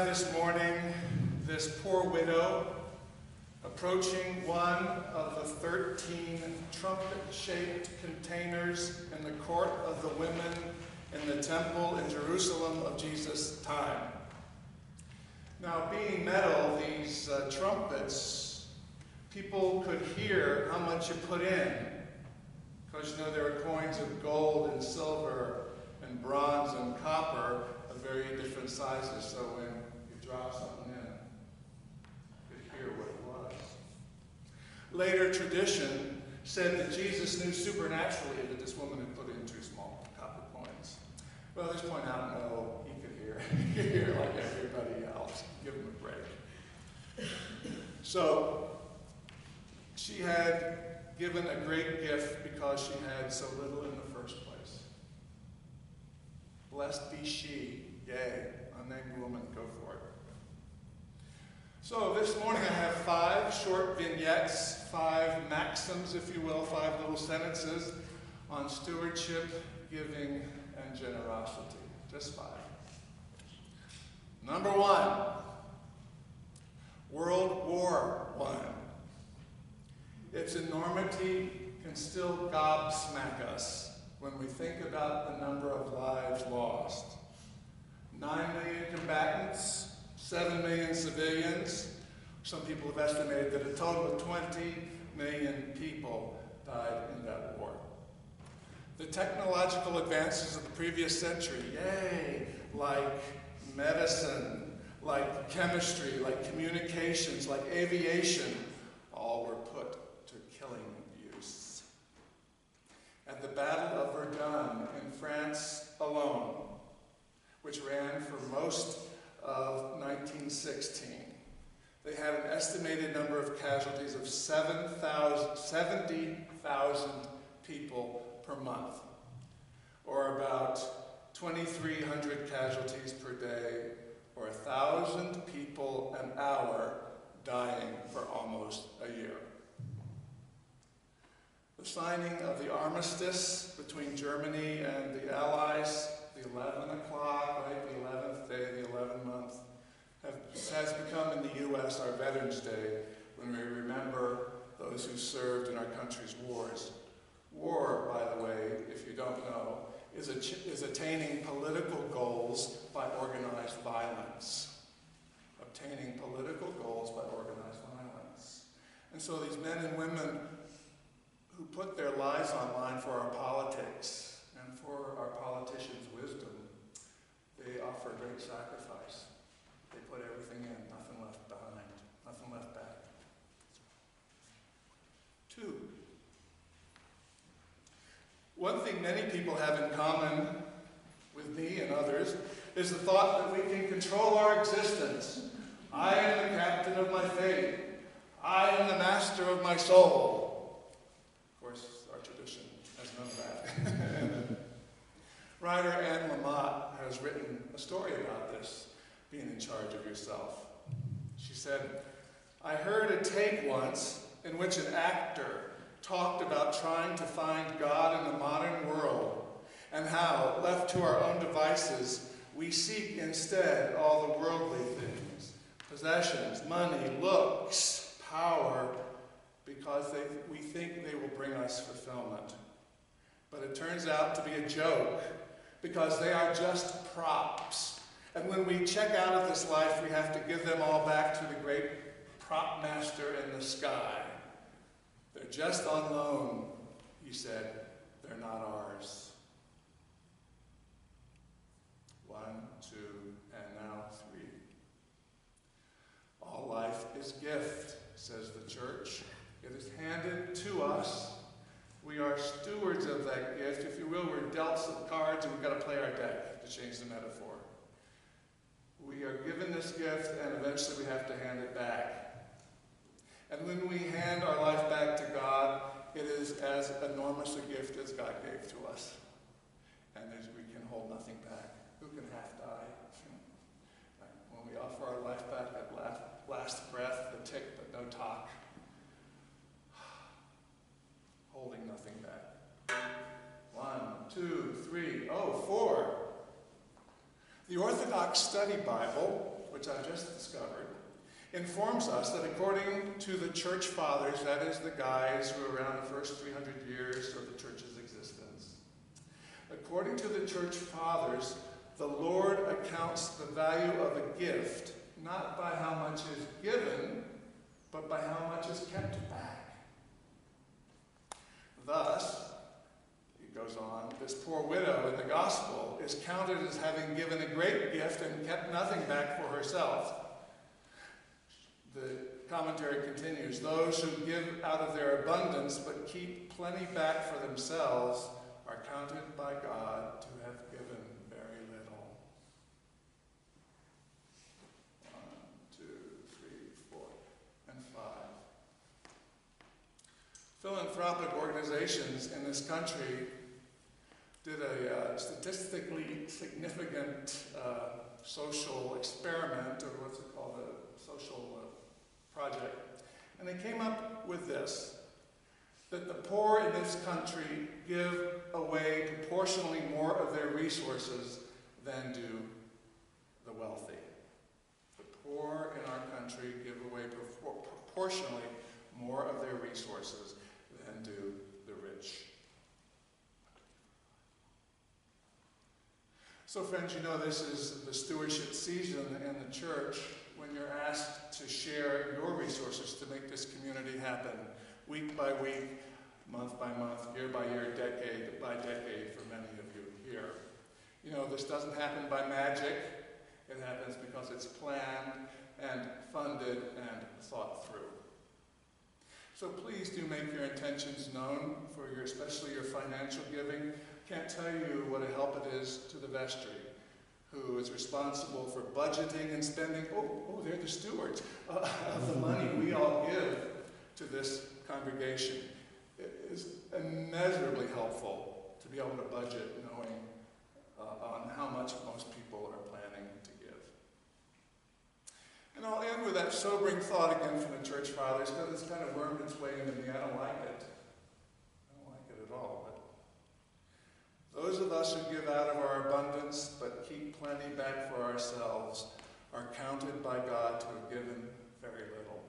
this morning this poor widow approaching one of the 13 trumpet-shaped containers in the court of the women in the temple in Jerusalem of Jesus' time. Now, being metal, these trumpets, people could hear how much you put in, because you know there are coins of gold and silver and bronze and copper of very different sizes, so when you drop something in, you could hear what it was. Later tradition said that Jesus knew supernaturally that this woman had put in 2 small copper coins. Well, at this point, I don't know, he could hear. He could hear like everybody else. Give him a break. So, she had given a great gift because she had so little in the first place. Blessed be she, yea, unnamed woman, go for it. So this morning I have 5 short vignettes, 5 maxims, if you will, 5 little sentences on stewardship, giving, and generosity. Just 5. Number 1, World War I. Its enormity can still gobsmack us when we think about the number of lives lost. 9 million combatants, 7 million civilians. Some people have estimated that a total of 20 million people died in that war. The technological advances of the previous century, yay, like medicine, like chemistry, like communications, like aviation, all were put to killing use. At the Battle of Verdun in France alone, which ran for most of 1916, they had an estimated number of casualties of 70,000 people per month, or about 2,300 casualties per day, or 1,000 people an hour dying for almost a year. The signing of the armistice between Germany and the Allies, the 11 o'clock, right, the 11th day, the 11th month, has become in the U.S. our Veterans Day, when we remember those who served in our country's wars. War, by the way, if you don't know, is attaining political goals by organized violence. Obtaining political goals by organized violence. And so these men and women who put their lives on line for our politics and for our politicians' wisdom, they offer great sacrifice. They put everything in, nothing left behind, nothing left back. 2. One thing many people have in common with me and others is the thought that we can control our existence. I am the captain of my fate. I am the master of my soul. Of course, our tradition has none of that. Writer Anne Lamott has written a story about this, being in charge of yourself. She said, I heard a tape once in which an actor talked about trying to find God in the modern world, and how, left to our own devices, we seek instead all the worldly things, possessions, money, looks, power, because we think they will bring us fulfillment. But it turns out to be a joke, because they are just props. And when we check out of this life, we have to give them all back to the great prop master in the sky. They're just on loan, he said. They're not ours. 1, 2, and now 3. All life is gift, says the church. It is handed to us. We are stewards of that gift. If you will, we're dealt some cards and we've got to play our deck, to change the metaphor. We are given this gift and eventually we have to hand it back. And when we hand our life back to God, it is as enormous a gift as God gave to us. And we can hold nothing back. Who can half die? When we offer our life back at last breath, the tick but no talk. Holding nothing back. 1, 2, 3, 4. The Orthodox Study Bible, which I've just discovered, informs us that according to the church fathers, that is the guys who were around the first 300 years of the church's existence, according to the church fathers, the Lord accounts the value of a gift not by how much is given, but by how much is kept back. Thus, he goes on, this poor widow in the gospel is counted as having given a great gift and kept nothing back for herself. The commentary continues, those who give out of their abundance but keep plenty back for themselves are counted by God to have given very little. 1, 2, 3, 4, and 5. Philanthropic organizations in this country did a statistically significant social experiment, or what's it called, a social project, and they came up with this, that the poor in this country give away proportionally more of their resources than do the wealthy. The poor in our country give away proportionally more of their resources than do the rich. So friends, you know this is the stewardship season in the church when you're asked to share your resources to make this community happen, week by week, month by month, year by year, decade by decade for many of you here. You know, this doesn't happen by magic. It happens because it's planned and funded and thought through. So please do make your intentions known for your, especially your financial giving. Can't tell you what a help it is to the vestry, who is responsible for budgeting and spending, they're the stewards of the money we all give to this congregation. It is immeasurably helpful to be able to budget knowing on how much most people are planning to give. And I'll end with that sobering thought again from the church fathers, because it's kind of wormed its way into me. I don't like it. I don't like it at all. But those of us who give out of our abundance but keep plenty back for ourselves are counted by God to have given very little.